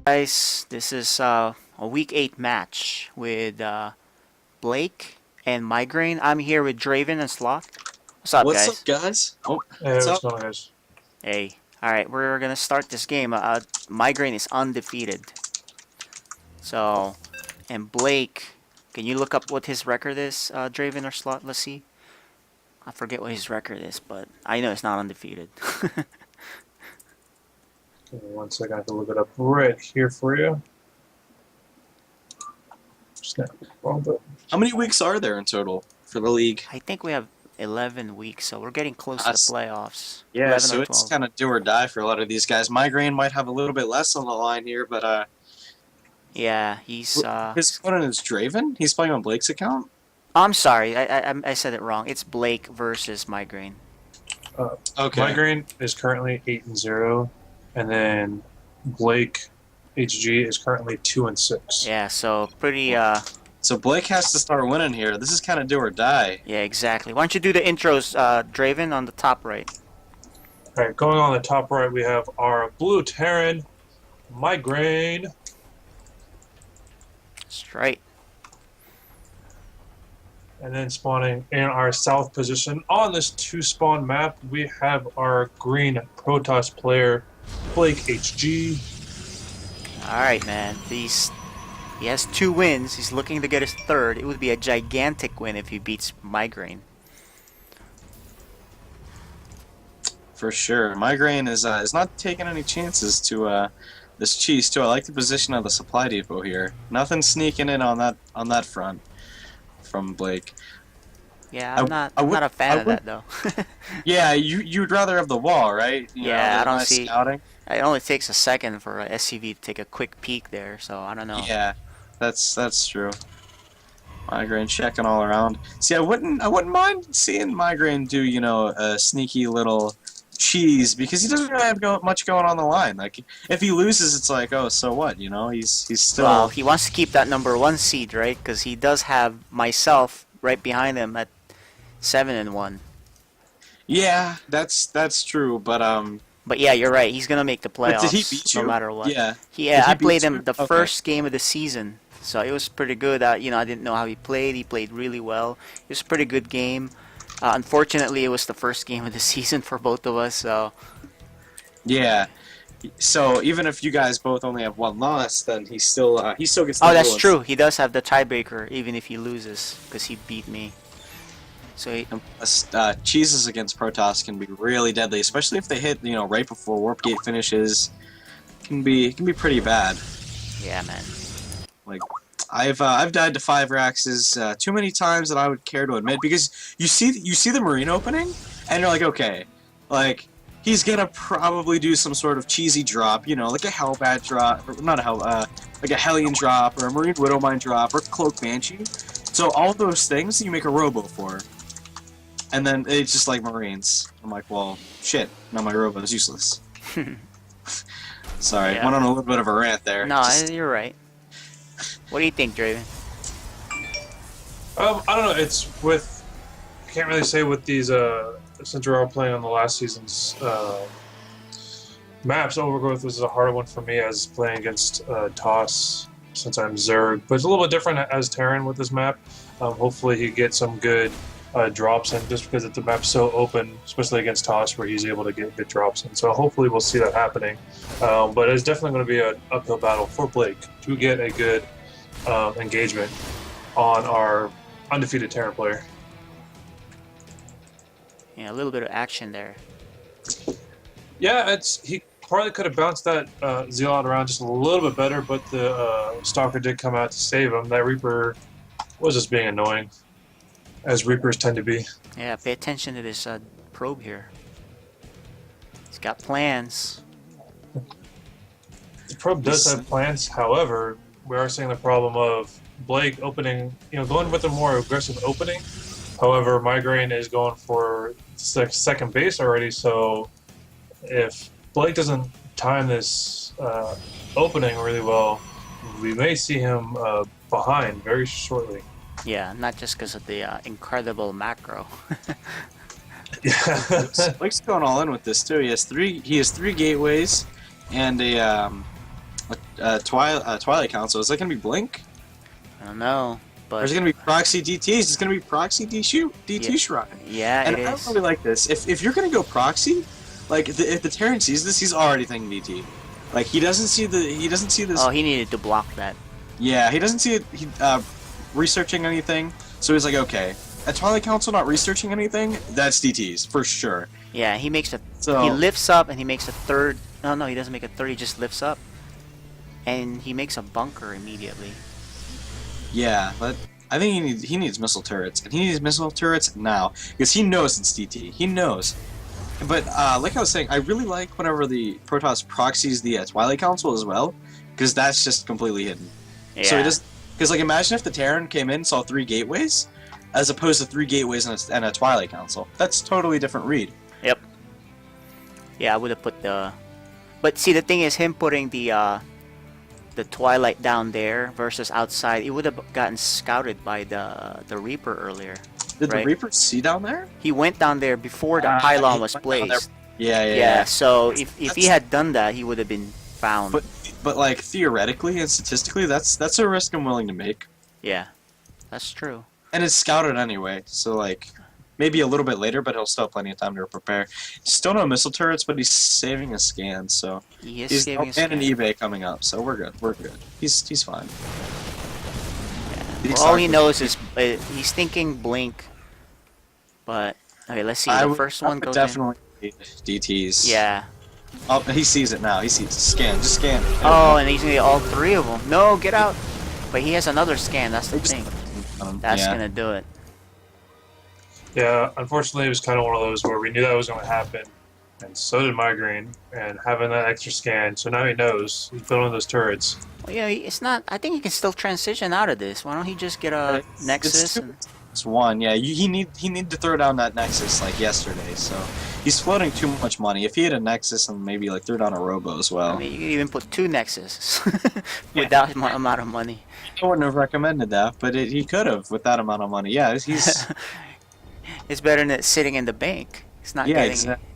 Guys, this is a week 8 match with Blake and MygraiN. I'm here with Draven and Sloth. What's up, What's up, guys? guys? Oh, Hey, what's what's up? going on, guys? Hey. Alright, we're gonna start this game. MygraiN is undefeated. So, and Blake, can you look up what his record is, Draven or Sloth? Let's see. I forget what his record is, but I know it's not undefeated. Give me 1 second, I can look it up right here for you. Snap. Wrong button. How many weeks are there in total for the league? I think we have 11 weeks, so we're getting close to the Us. playoffs. Yeah, 11 or so it's 12. kind of do or die for a lot of these guys. MygraiN might have a little bit less on the line here, but Yeah, he's his opponent is Draven. He's playing on Blake's account. I'm sorry, I said it wrong. It's Blake versus MygraiN. Okay. MygraiN is currently 8-0, and then BlakeHG is currently 2-6. Yeah, so pretty So Blake has to start winning here. This is kind of do or die. yeah, exactly. Why don't you do the intros, Draven, on the top right? All right, going on the top right, we have our blue Terran, MygraiN. Straight. And then spawning in our south position on this 2-spawn map, we have our green Protoss player, BlakeHG. Alright, man. He has 2 wins. He's looking to get his 3rd. It would be a gigantic win if he beats MygraiN. For sure. MygraiN is not taking any chances to this cheese too. I like the position of the supply depot here. Nothing sneaking in on that front from Blake. Yeah, I'm not I would- not a fan I of would- that though. Yeah, you'd rather have the wall, right? You Yeah, I don't nice see- scouting. It only takes a second for a SCV to take a quick peek there, so I don't know. Yeah, that's true. MygraiN checking all around. See, I wouldn't mind seeing MygraiN do a sneaky little cheese because he doesn't really have much going on the line. Like if he loses, it's like, oh, so what? He's still. Well, he wants to keep that number 1 seed, right? Because he does have myself right behind him at 7-1. Yeah, that's true. But yeah, you're right. He's gonna make the But did he playoffs beat no you? matter what. Yeah. Yeah, Did he I played beat him you? the Okay. first game of the season, so it was pretty good. I didn't know how he played. He played really well. It was a pretty good game. Unfortunately, it was the first game of the season for both of us. So Yeah. So even if you guys both only have 1 loss, then he still gets. oh, the that's rules. true. He does have the tiebreaker, even if he loses, because he beat me. So he, And plus, cheeses against Protoss can be really deadly, especially if they hit right before Warp Gate finishes. It can be pretty bad. yeah, man. Like I've died to 5 Raxes too many times that I would care to admit because you see the marine opening and you're like, okay, like he's gonna probably do some sort of cheesy drop, like a Hellbat drop, or not a Hell, like a Hellion drop or a Marine Widowmine drop or Cloak Banshee. So all those things you make a robo for. And then it's just like Marines. I'm like, well, shit, now my robo is useless. Sorry, Yeah. went on a little bit of a rant there. No, you're right. What do you think, Draven? I don't know. It's with. I can't really say with these. Since we're all playing on the last season's maps, Overgrowth was a harder one for me as playing against Toss since I'm Zerg. But it's a little bit different as Terran with this map. Hopefully, he gets some good drops in just because the map's so open, especially against Toss, where he's able to get good drops in. So hopefully, we'll see that happening. But it's definitely going to be an uphill battle for Blake to get a good engagement on our undefeated Terran player. Yeah, a little bit of action there. Yeah, he probably could have bounced that Zealot around just a little bit better, but the Stalker did come out to save him. That Reaper was just being annoying, as Reapers tend to be. Yeah, pay attention to this probe here. He's got plans. The probe does have plans, however, we are seeing the problem of Blake opening, going with a more aggressive opening. However, MygraiN is going for second base already, so if Blake doesn't time this opening really well, we may see him behind very shortly. Yeah, not just because of the incredible macro. Yeah. Blake's going all in with this too. He has three gateways and a Twilight Council. Is that gonna be Blink? I don't know, Or but is it gonna be Proxy DTs? It's gonna be Proxy DT Shrine. yeah, And it I don't is. really like this. If you're gonna go Proxy, like if the Terran sees this, he's already thinking DT. Like he doesn't see this. Oh, he needed to block that. Yeah, he doesn't see it. Researching anything. So he's like, okay, at Twilight Council not researching anything, that's DTs for sure. Yeah, he makes a. So He lifts up and he makes a third. No, he doesn't make a third. He just lifts up, and he makes a bunker immediately. yeah, but I think he needs missile turrets, and he needs missile turrets now because he knows it's DT. He knows. But like I was saying, I really like whenever the Protoss proxies the Twilight Council as well, because that's just completely hidden. Yeah. So he does. Because like imagine if the Terran came in and saw 3 gateways, as opposed to 3 gateways and a Twilight Council. That's totally different read. Yep. Yeah, I would have put the. But see, the thing is, him putting the Twilight down there versus outside, it would have gotten scouted by the Reaper earlier. Did Right. the Reaper see down there? He went down there before the He pylon was went down there. placed. Yeah. So if he That's- had done that, he would have been found. But like theoretically and statistically, that's a risk I'm willing to make. Yeah, that's true. And it's scouted anyway, so like maybe a little bit later, but he'll still have plenty of time to prepare. Still no missile turrets, but he's saving a scan, so He is he's saving his and an scan. eBay coming up, so we're good. We're good. He's fine. Well, all he knows is he's thinking Blink. But okay, let's see. The first one goes in. definitely DTs. Yeah. Oh, he sees it now. He sees it. Scan. Just scan. Oh, and he's gonna get all 3 of them. No, get out. But he has another scan. That's the thing. That's yeah. gonna do it. Yeah, unfortunately, it was kind of one of those where we knew that was going to happen, and so did MygraiN, and having that extra scan, so now he knows he's building those turrets. Well, yeah, it's not. I think he can still transition out of this. Why don't he just get a Nexus? It's one. Yeah, he need to throw down that Nexus like yesterday. So he's floating too much money. If he had a Nexus and maybe like throw down a Robo as well. I mean, you could even put 2 Nexus with that amount of money. I wouldn't have recommended that, but he could have with that amount of money. Yeah, he's It's better than it sitting in the bank. It's not Yeah,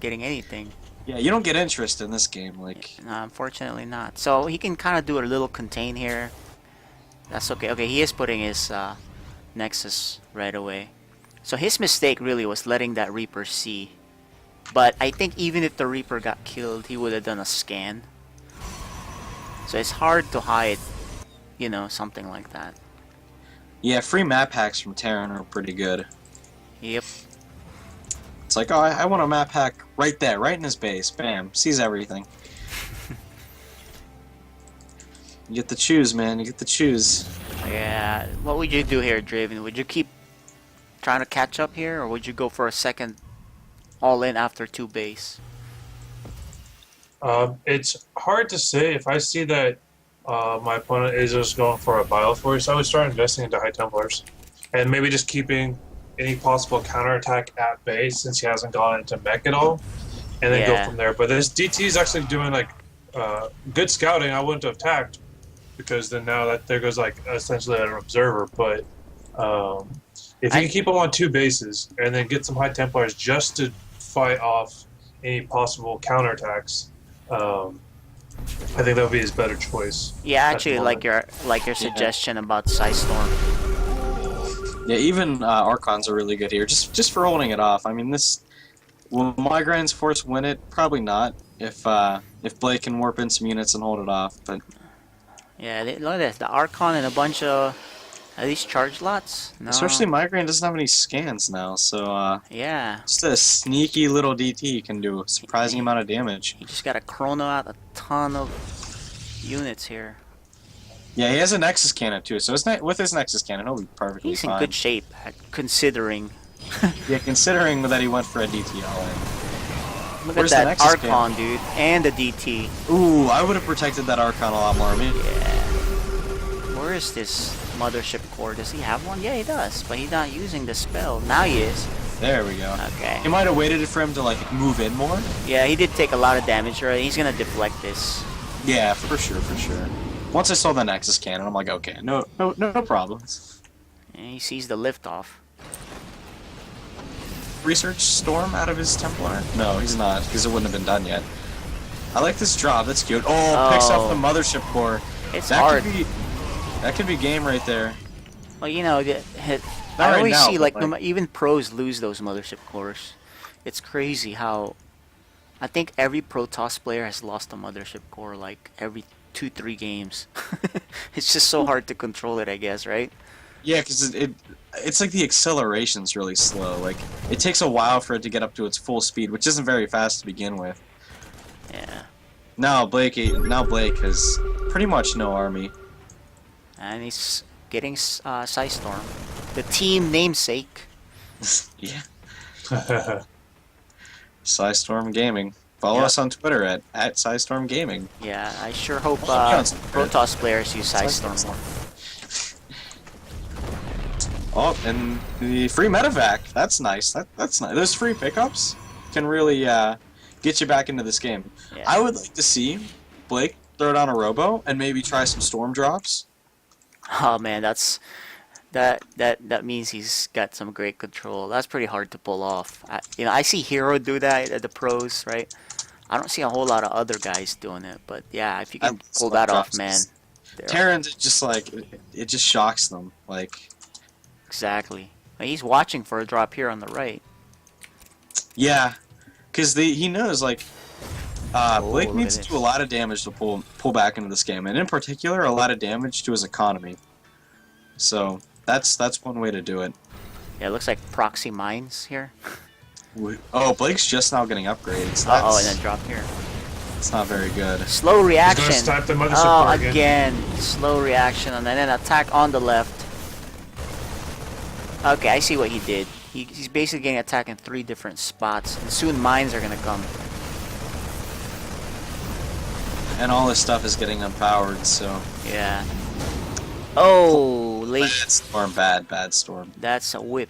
getting anything. yeah. You don't get interest in this game. Like No, unfortunately not. So he can kind of do a little contain here. That's okay. Okay, he is putting his Nexus right away. So his mistake really was letting that Reaper see. But I think even if the Reaper got killed, he would have done a scan. So it's hard to hide, something like that. yeah, free map hacks from Terran are pretty good. Yep. It's like, oh, I want a map hack right there, right in his base. Bam, sees everything. You get to choose, man. You get to choose. Yeah. What would you do here, Draven? Would you keep trying to catch up here, or would you go for a second all in after 2 base? It's hard to say. If I see that my opponent is just going for a Bioforce, I would start investing into High Templars, and maybe just keeping any possible counterattack at base since he hasn't gone into mech at all, and then go Yeah. from there. But this DT is actually doing like good scouting. I wouldn't have attacked because then now that there goes like essentially an observer. But if you can keep him on 2 bases and then get some High Templars just to fight off any possible counterattacks, I think that would be his better choice. Yeah, at the actually, moment. like your suggestion about Storm. Yeah, even Archons are really good here, just for holding it off. I mean, will MygraiN's force win it? Probably not. If Blake can warp in some units and hold it off, but Yeah, look at this. The Archon and a bunch of... Are these charge lots? No. especially MygraiN doesn't have any scans now, so Yeah. just a sneaky little DT can do a surprising amount of damage. He just got to chrono out a ton of units here. Yeah, he has a Nexus cannon too, so with his Nexus cannon, he'll be perfectly He's in fine. good shape, considering. Yeah, considering that he went for a DT all in. Look Where's at the that Nexus Archon, dude. And the DT. Ooh, I would have protected that Archon a lot more. I mean, Yeah. Where is this mothership core? Does he have one? Yeah, he does. But he's not using the spell. Now he is. there we go. Okay. He might have waited for him to like move in more. Yeah, he did take a lot of damage, right? He's gonna deflect this. Yeah, for sure, for sure. Once I saw the Nexus cannon, I'm like, okay, no problems. And he sees the liftoff. Research Storm out of his Templar? No, he's not, because it wouldn't have been done yet. I like this drop. That's cute. Oh, picks up the mothership core. It's That hard. That could be game right there. Well, you know, I Not right always now, see but, like, even pros lose those mothership cores. It's crazy how I think every Protoss player has lost a mothership core like every 2-3 games. It's just so hard to control it, I guess, right? Yeah, because it's like the acceleration's really slow. Like it takes a while for it to get up to its full speed, which isn't very fast to begin with. Yeah. Now Blake has pretty much no army. And he's getting Psystorm, the team namesake. Yeah. Psystorm Gaming. Follow us on Twitter at Psystorm Gaming. Yeah, I sure hope Oh, Protoss players use Psystorm more. Oh, and the free medevac. That's nice. That's nice. Those free pickups can really get you back into this game. Yeah. I would like to see Blake throw down a robo and maybe try some storm drops. Oh man, that means he's got some great control. That's pretty hard to pull off. I see Hero do that at the pros, right? I don't see a whole lot of other guys doing it, but yeah, if you can That's pull what that off, drops man. is- Terran's just like it just shocks them. Like Exactly. He's watching for a drop here on the right. yeah, because he knows like Blake look needs at to do a this. lot of damage to pull back into this game, and in particular, a lot of damage to his economy. So that's one way to do it. Yeah, it looks like proxy mines here. Oh, Blake's just now getting upgrades. Uh-oh, and then drop here. It's not very good. Slow reaction. He's gonna snipe the mothership Oh, core again. again. Slow reaction, and then an attack on the left. Okay, I see what he did. He's basically getting attacked in 3 different spots, and soon mines are gonna come. And all this stuff is getting unpowered, so Yeah. Oh, late. bad storm, bad storm. That's a whip.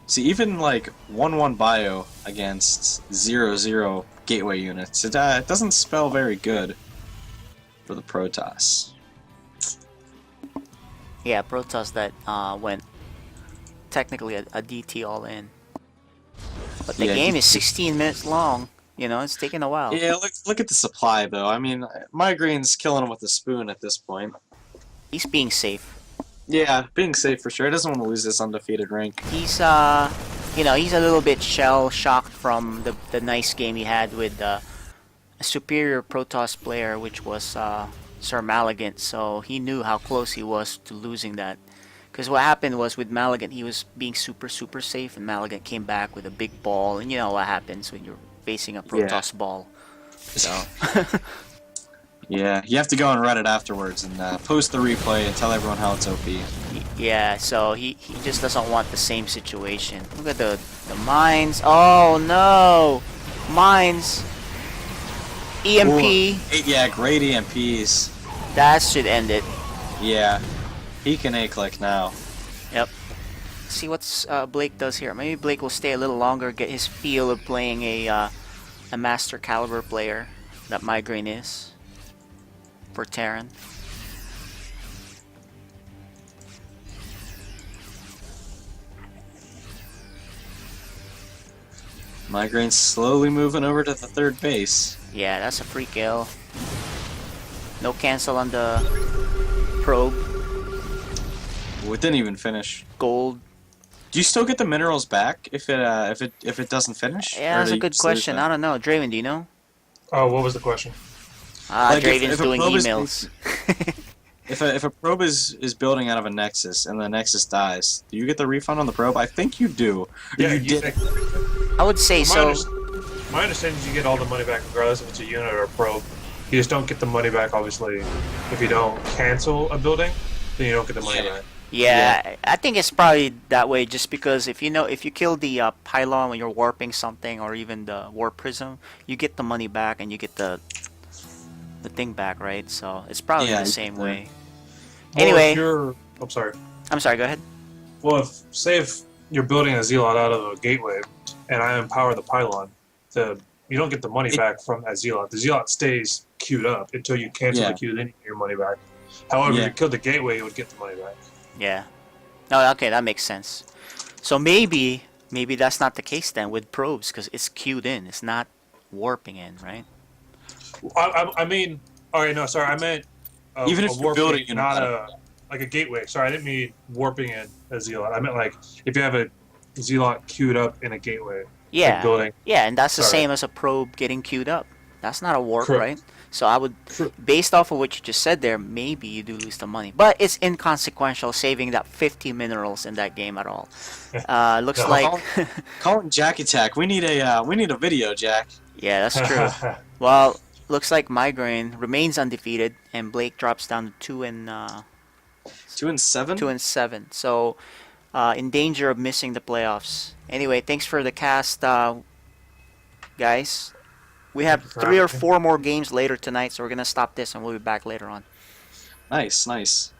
See, even like 1-1 bio against 0-0 gateway units, it doesn't spell very good for the Protoss. Yeah, Protoss that went technically a DT all in. But the Yeah, game is 16 minutes long. You know, it's taking a while. Yeah, look at the supply though. I mean, MygraiN's killing him with a spoon at this point. He's being safe. Yeah, being safe for sure. He doesn't want to lose this undefeated rank. He's you know, he's a little bit shell shocked from the nice game he had with a superior Protoss player, which was Sir Malagant. So he knew how close he was to losing that. Because what happened was with Malagant, he was being super safe, and Malagant came back with a big ball, and you know what happens when you're facing a Protoss ball. So Yeah, you have to go on Reddit afterwards and post the replay and tell everyone how it's OP. yeah, so he just doesn't want the same situation. Look at the mines. Oh no, mines. EMP. Ooh, yeah, great EMPs. That should end it. Yeah, he can A-click now. Yep. See what Blake does here. Maybe Blake will stay a little longer, get his feel of playing a master caliber player that MygraiN is for Terran. MygraiN's slowly moving over to the third base. Yeah, that's a free kill. No cancel on the probe. Well, it didn't even finish. Gold. Do you still get the minerals back if it doesn't finish? Yeah, Or that's do a you good just lose question. them? I don't know. Draven, do you know? Oh, what was the question? Like, Draven's if a doing probe is- emails. If a probe is building out of a nexus and the nexus dies, do you get the refund on the probe? I think you do. Or Yeah, you you did. I would say so. My understanding is you get all the money back regardless if it's a unit or a probe. You just don't get the money back, obviously, if you don't cancel a building, then you don't get the money Yeah. back. Yeah, I think it's probably that way just because if you kill the pylon when you're warping something or even the warp prism, you get the money back and you get the thing back, right? So it's probably Yeah, the same yeah. way. Well, Anyway. if you're... I'm sorry. I'm sorry, go ahead. Well, if you're building a zealot out of a gateway, and I empower the pylon, you don't get the money back from that zealot. The zealot stays queued up until you cancel Yeah. the queue, then you get your money back. However, Yeah. if you kill the gateway, you would get the money back. Yeah. No, okay, that makes sense. So maybe that's not the case then with probes because it's queued in. It's not warping in, right? I mean, all right, no, sorry, I meant Even a if you're building, warping, not like a gateway. Sorry, I didn't mean warping in a Zealot. I meant like if you have a Zealot queued up in a gateway, like Yeah, building. yeah, and that's the Sorry, same as a probe getting queued up. That's not a warp, true, right? So I would, true. based off of what you just said there, maybe you do lose the money, but it's inconsequential saving that 50 minerals in that game at all. Looks No. like, Calling Jack Attack. We need a video, Jack. yeah, that's true. Well, looks like MygraiN remains undefeated, and Blake drops down to 2-7. 2-7. So in danger of missing the playoffs. Anyway, thanks for the cast, guys. We have Thank you for 3 or having me. 4 more games later tonight, so we're gonna stop this and we'll be back later on. Nice, nice.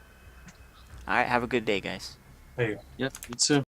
All right, have a good day, guys. Hey. Yep, you too.